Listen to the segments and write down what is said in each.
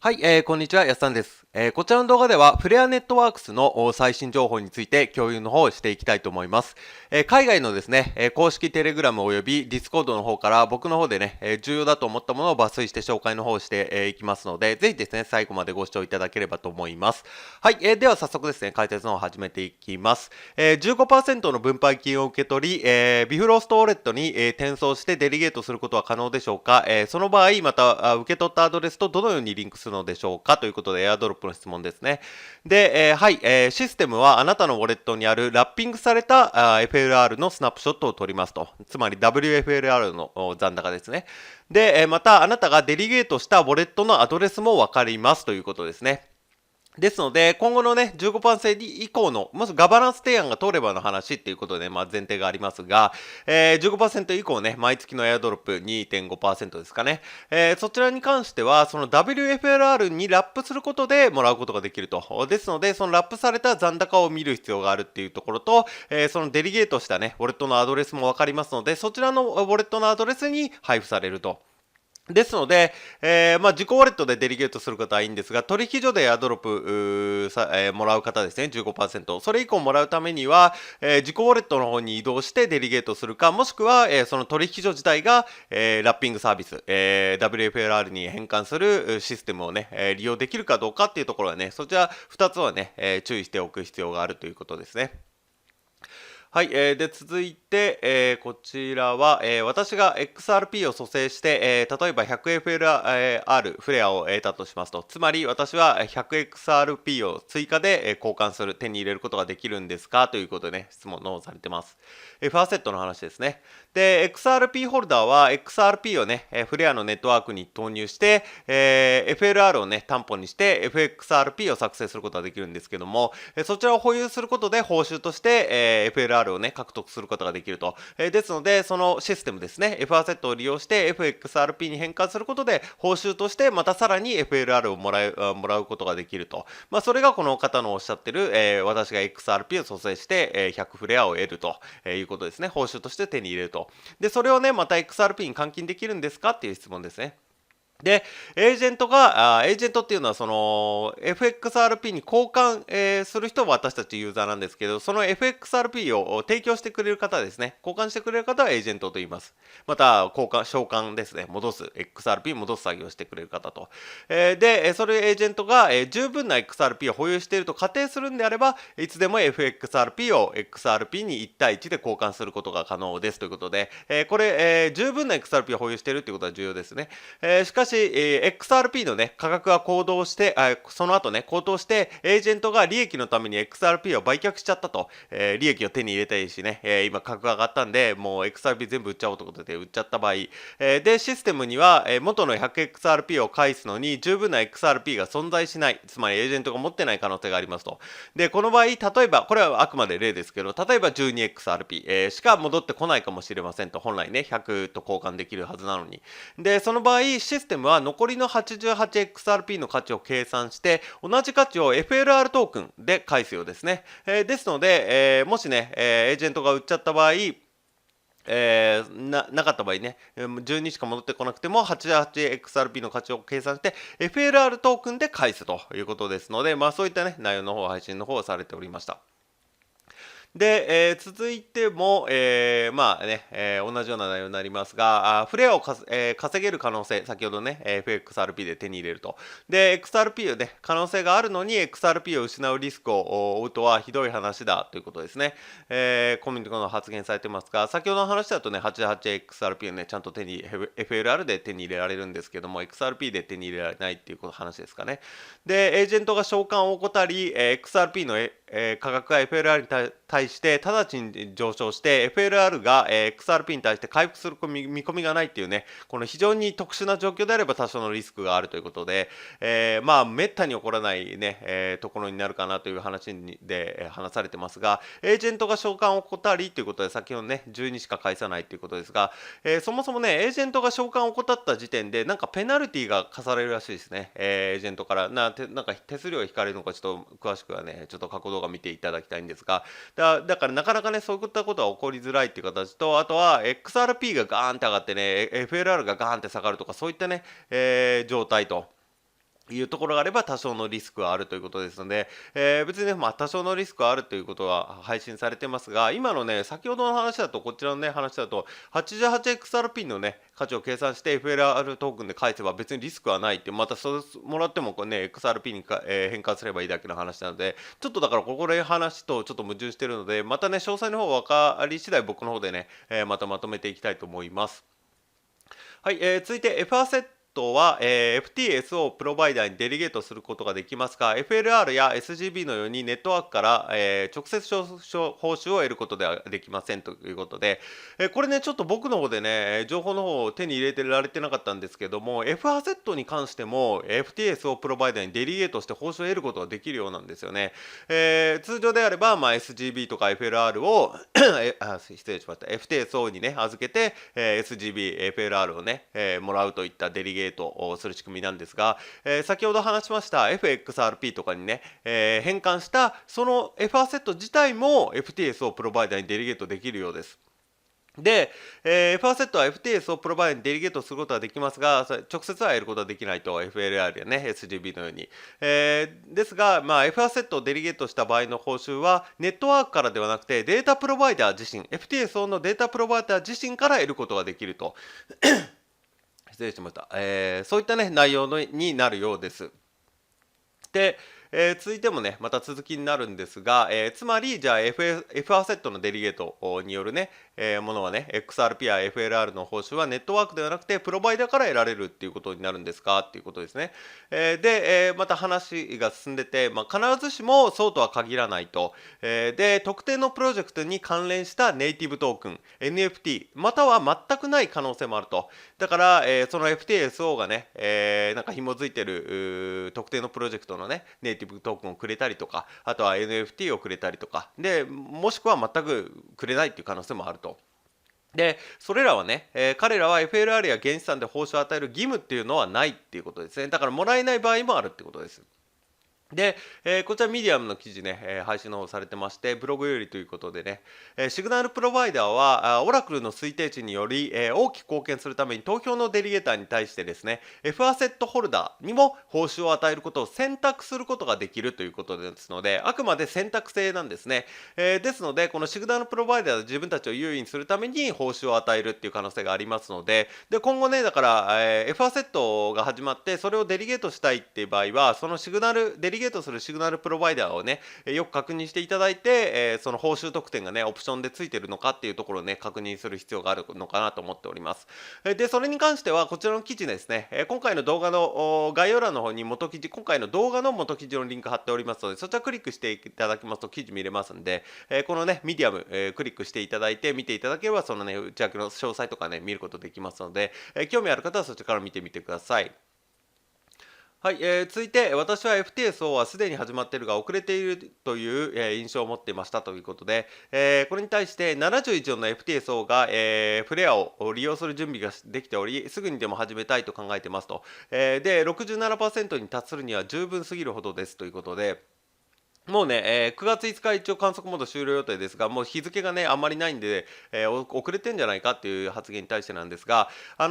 はい、こんにちは、やっさんです。こちらの動画では、フレアネットワークスの最新情報について共有の方をしていきたいと思います。海外のですね、公式テレグラムおよびディスコードの方から僕の方でね、重要だと思ったものを抜粋して紹介の方をして、いきますので、ぜひですね、最後までご視聴いただければと思います。はい、では早速ですね、解説の方を始めていきます。15% の分配金を受け取り、ビフロストウォレットに、転送してデリゲートすることは可能でしょうか。その場合、また受け取ったアドレスとどのようにリンクするのでしょうかということで、エアドロップの質問ですね。で、はい、システムはあなたのウォレットにあるラッピングされたFLR のスナップショットを取りますと。つまり WFLR の残高ですね。で、またあなたがデリゲートしたウォレットのアドレスもわかりますということですね。ですので、今後のね、15% 以降の、もしガバナンス提案が通ればの話っていうことで、前提がありますが、15% 以降ね、毎月のエアドロップ 2.5% ですかね。そちらに関しては、その WFLR にラップすることでもらうことができると。ですので、そのラップされた残高を見る必要があるっていうところと、そのデリゲートしたね、ウォレットのアドレスもわかりますので、そちらのウォレットのアドレスに配布されると。ですので、自己ウォレットでデリゲートする方はいいんですが、取引所でエアドロップもらう方ですね、15%。それ以降もらうためには、自己ウォレットの方に移動してデリゲートするか、もしくは、その取引所自体が、ラッピングサービス、WFLR に変換するシステムをね、利用できるかどうかっていうところはね、そちら2つはね、注意しておく必要があるということですね。はい、で続いて、こちらは、私が XRP を蘇生して、例えば 100FLR フレアを得たとしますと、つまり私は 100XRP を追加で、交換する、手に入れることができるんですかということでね、質問のされてます。ファーセットの話ですね。で、XRP ホルダーは XRP をね、フレアのネットワークに投入して、FLR をね、担保にして FXRP を作成することができるんですけども、そちらを保有することで報酬として、FLR をね、獲得することができると。ですので、そのシステムですね、F アセットを利用して FXRP に変換することで、報酬としてまたさらに FLR をもらうことができると。それがこの方のおっしゃってる、私が XRP を蘇生して、100フレアを得るということですね。報酬として手に入れると。で、それをね、また XRP に換金できるんですかっていう質問ですね。で、エージェントが、エージェントっていうのは、その、FXRP に交換、する人は私たちユーザーなんですけど、その FXRP を提供してくれる方ですね。交換してくれる方はエージェントと言います。また、召喚ですね。戻す。XRP 戻す作業をしてくれる方と。で、それエージェントが、十分な XRP を保有していると仮定するんであれば、いつでも FXRP を XRP に1対1で交換することが可能ですということで、これ、十分な XRP を保有しているということは重要ですね。しかし、XRP のね、価格が高騰して、その後ね、高騰して、エージェントが利益のために XRP を売却しちゃったと、利益を手に入れたいしね、今価格が上がったんで、もう XRP 全部売っちゃおうということで売っちゃった場合、で、システムには、元の 100XRP を返すのに十分な XRP が存在しない、つまりエージェントが持ってない可能性がありますと。で、この場合、例えば、これはあくまで例ですけど、例えば 12XRP、しか戻ってこないかもしれませんと、本来ね、100と交換できるはずなのに。で、その場合、システムは残りの 88XRP の価値を計算して、同じ価値を FLR トークンで返すようですね。ですので、もしね、エージェントが売っちゃった場合、なかった場合ね、12しか戻ってこなくても 88XRP の価値を計算して FLR トークンで返すということですので、そういったね、内容の方、配信の方をされておりました。で、続いても、同じような内容になりますが、フレアを稼げる可能性、先ほどね、FXRP で手に入れると。で、XRP をね、可能性があるのに XRP を失うリスクを負うとはひどい話だということですね。コミュニティの発言されてますが、先ほどの話だとね、88XRP をね、ちゃんとFLR で手に入れられるんですけども、XRP で手に入れられないっていう話ですかね。で、エージェントが召喚を怠り、XRP の価格が FLR に対して直ちに上昇して FLR が XRP に対して回復する見込みがないっていうね、この非常に特殊な状況であれば多少のリスクがあるということで、めったに起こらないね、ところになるかなという話で話されてますが、エージェントが召喚を怠りということで、先ほどね、12しか返さないということですが、そもそもね、エージェントが召喚を怠った時点で、なんかペナルティが課されるらしいですね。エージェントからなんか手数料が引かれるのか、ちょっと詳しくはね、ちょっと過去動画見ていただきたいんですが、だからなかなかね、そういったことは起こりづらいっていう形と、あとは XRP がガーンって上がってね、FLR がガーンって下がるとか、そういったね、状態と。いうところがあれば多少のリスクはあるということですので、別にね、多少のリスクはあるということは配信されてますが、今のね、先ほどの話だと、こちらのね、話だと、88XRP のね、価値を計算して FLR トークンで返せば別にリスクはないって、またそれもらってもこれね、XRP に変換すればいいだけの話なので、ちょっとだからここで話とちょっと矛盾してるので、またね、詳細の方分かり次第僕の方でね、まとめていきたいと思います。はい、続いて F アセットは、FTS をプロバイダーにデリゲートすることができますが、FLR や SGB のようにネットワークから、直接報酬を得ることではできませんということで、これね、ちょっと僕の方でね、情報の方を手に入れてられてなかったんですけども、F アセットに関しても FTS をプロバイダーにデリゲートして報酬を得ることができるようなんですよね。通常であれば、SGB とか FLR を失礼しました。FTSO にね、預けて、SGB、FLR をね、もらうといったデリゲートをする仕組みなんですが、先ほど話しました FXRP とかにね、変換したその F アセット自体も FTS をプロバイダーにデリゲートできるようです。で、F アセットは FTS をプロバイダーにデリゲートすることはできますが、直接は得ることはできないと、FLR やね、SGB のように。ですが、F アセットをデリゲートした場合の報酬は、ネットワークからではなくて、データプロバイダー自身、FTS のデータプロバイダー自身から得ることができると。失礼しました。そういったね、内容になるようです。で、続いてもね、また続きになるんですが、つまり、じゃあ F アセットのデリゲートによるね、ものはね、XRP や FLR の報酬はネットワークではなくて、プロバイダーから得られるっていうことになるんですかっていうことですね。で、また話が進んでて、必ずしもそうとは限らないと。で、特定のプロジェクトに関連したネイティブトークン、NFT、または全くない可能性もあると。だから、その FTSO がね、なんか紐づいてる特定のプロジェクトのね、ネイティブトークンをくれたりとか、あとは NFT をくれたりとか、で、もしくは全くくれないっていう可能性もあると。で、それらはね、彼らは FLR や原資産で報酬を与える義務っていうのはないっていうことですね。だからもらえない場合もあるってことです。で、こちらミディアムの記事ね、配信の方されてまして、ブログよりということでね、シグナルプロバイダーは、オラクルの推定値により、大きく貢献するために投票のデリゲーターに対してですね、F アセットホルダーにも報酬を与えることを選択することができるということですので、あくまで選択制なんですね。ですので、このシグナルプロバイダーで自分たちを優位にするために報酬を与えるっていう可能性がありますので、今後ね、だから、F アセットが始まって、それをデリゲートしたいっていう場合は、そのデリゲートするシグナルプロバイダーをね、よく確認していただいて、その報酬特典がね、オプションでついてるのかっていうところをね、確認する必要があるのかなと思っております。で、それに関しては、こちらの記事ですね、今回の動画の概要欄の方に今回の動画の元記事のリンク貼っておりますので、そちらクリックしていただきますと記事見れますんで、このね、ミディアム、クリックしていただいて、見ていただければ、そのね、内訳の詳細とかね、見ることできますので、興味ある方はそちらから見てみてください。はい、続いて私は FTSO はすでに始まっているが遅れているという、印象を持っていましたということで、これに対して70以上の FTSO が、フレアを利用する準備ができておりすぐにでも始めたいと考えていますと、で 67% に達するには十分すぎるほどですということで、もうね、9月5日一応観測モード終了予定ですが、もう日付がね、あんまりないんで、遅れてんじゃないかっていう発言に対してなんですが、な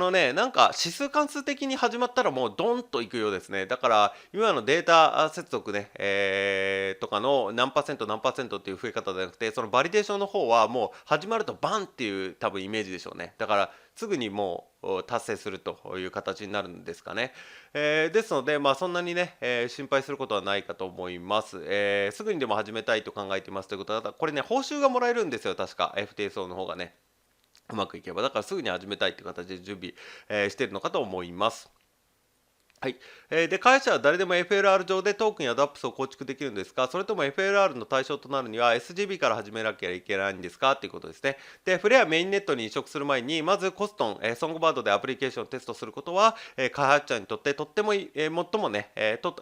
んか指数関数的に始まったらもうドンといくようですね。だから、今のデータ接続ね、とかの何パーセント何パーセントっていう増え方じゃなくて、そのバリデーションの方はもう始まるとバンっていう多分イメージでしょうね。だから、すぐにもう達成するという形になるんですかね。ですので、そんなにね、心配することはないかと思います。すぐにでも始めたいと考えていますということは、これね、報酬がもらえるんですよ、確か、FTSO の方がね、うまくいけば。だからすぐに始めたいという形で準備、しているのかと思います。はい。で、会社は誰でも FLR 上でトークンや DApps を構築できるんですか、それとも FLR の対象となるには SGB から始めなきゃいけないんですかということですね。で、フレアメインネットに移植する前に、まずコストン、ソングバードでアプリケーションをテストすることは、開発者にとってとっても最もね、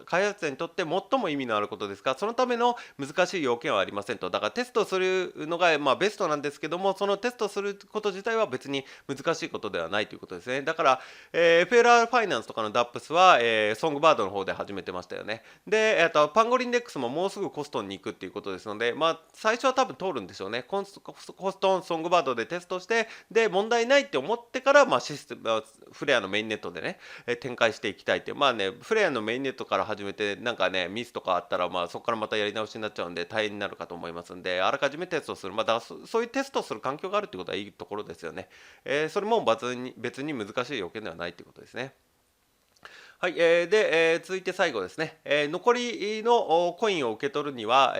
開発者にとって最も意味のあることですが、そのための難しい要件はありませんと。だからテストするのが、ベストなんですけども、そのテストすること自体は別に難しいことではないということですね。だから、FLR ファイナンスとかの DApps はは、ソングバードの方で始めてましたよね。で、パンゴリンデックスももうすぐコストンに行くっていうことですので、まあ、最初は多分通るんでしょうね。コストン、ソングバードでテストして、で、問題ないって思ってから、まあ、フレアのメインネットでね、展開していきたいっていう。まあね、フレアのメインネットから始めて、なんかね、ミスとかあったら、まあ、そこからまたやり直しになっちゃうんで、大変になるかと思いますんで、あらかじめテストする。まあ、だからそういうテストする環境があるってことはいいところですよね。それも別に難しい要件ではないということですね。はい、で、続いて最後ですね、残りのコインを受け取るには、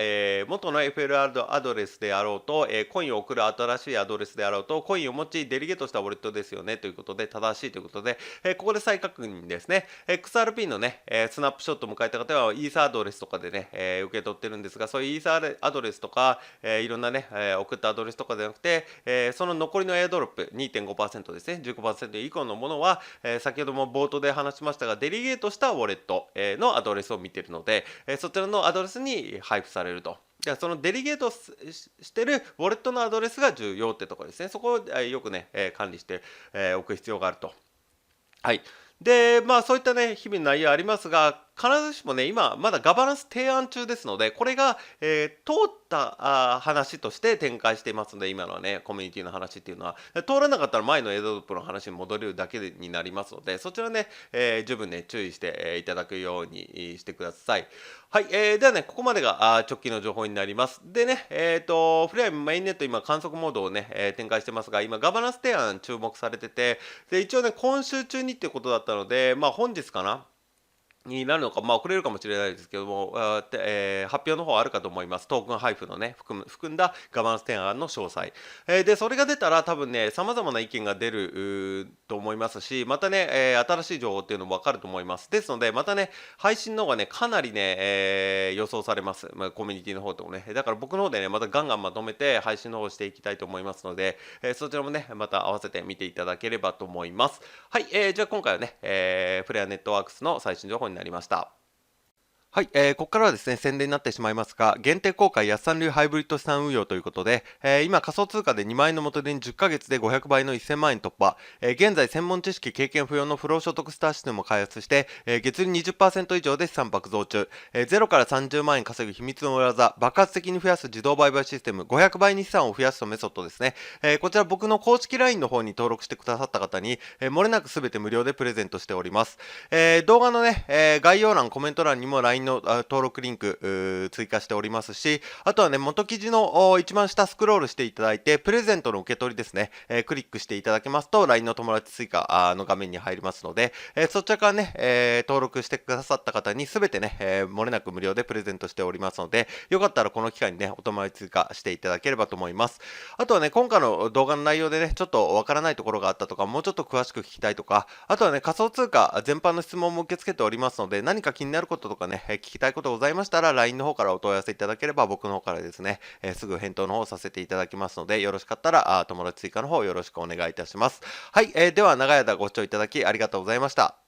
元の FLR アドレスであろうと、コインを送る新しいアドレスであろうと、コインを持ちデリゲートしたウォレットですよねということで正しいということで、ここで再確認ですね。XRP のね、スナップショットを迎えた方はイーサアドレスとかでね、受け取ってるんですが、そういうイーサアドレスとか、いろんなね、送ったアドレスとかではなくて、その残りのエアドロップ 2.5% ですね、15% 以降のものは、先ほども冒頭で話しましたが、デリゲートしたウォレットのアドレスを見ているので、そちらのアドレスに配布されると。そのデリゲートしてるウォレットのアドレスが重要ってところですね。そこをよくね、管理しておく必要があると。はい。で、まあそういったね、日々の内容ありますが、必ずしもね、今まだガバナンス提案中ですので、これが、通った話として展開していますので、今のはね、コミュニティの話っていうのは、通らなかったら前のエアドロップの話に戻れるだけになりますので、そちらね、十分ね、注意して、いただくようにしてください。はい、ではね、ここまでが直近の情報になります。でね、フレアメインネット今観測モードをね、展開してますが、今ガバナンス提案注目されてて、で、一応ね、今週中にっていうことだったので、まあ本日かなになるのか、まあ遅れるかもしれないですけども、発表の方あるかと思います。トークン配布のね、含んだガバナンス提案の詳細。で、それが出たら多分ね、様々な意見が出ると思いますし、またね、新しい情報っていうのもわかると思います。ですので、またね、配信の方がね、かなりね、予想されます。まあ、コミュニティの方ともね。だから僕の方でね、またガンガンまとめて配信の方をしていきたいと思いますので、そちらもね、また合わせて見ていただければと思います。はい、じゃあ今回はね、フレアネットワークスの最新情報になりました。はい、ここからはですね、宣伝になってしまいますが、限定公開安産流ハイブリッド資産運用ということで、今仮想通貨で2万円の元手に10ヶ月で500倍の1000万円突破、現在専門知識経験不要の不労所得スターシステムを開発して、月利 20% 以上で資産爆増中、0から30万円稼ぐ秘密の裏技、爆発的に増やす自動売買システム、500倍に資産を増やすとメソッドですね。こちら僕の公式 LINE の方に登録してくださった方に、漏れなく全て無料でプレゼントしております。動画のね、概要欄、コメント欄にも LINE の登録リンク追加しておりますし、あとはね、元記事の一番下スクロールしていただいて、プレゼントの受け取りですね、クリックしていただけますと、LINE の友達追加の画面に入りますので、そちらからね、登録してくださった方に全てね、漏れなく無料でプレゼントしておりますので、よかったらこの機会にね、お友達追加していただければと思います。あとはね、今回の動画の内容でね、ちょっとわからないところがあったとか、もうちょっと詳しく聞きたいとか、あとはね、仮想通貨全般の質問も受け付けておりますので、何か気になることとかね、聞きたいことございましたら、LINE の方からお問い合わせいただければ、僕の方からですね、すぐ返答の方させていただきますので、よろしかったら、友達追加の方よろしくお願いいたします。はい、では長い間ご視聴いただきありがとうございました。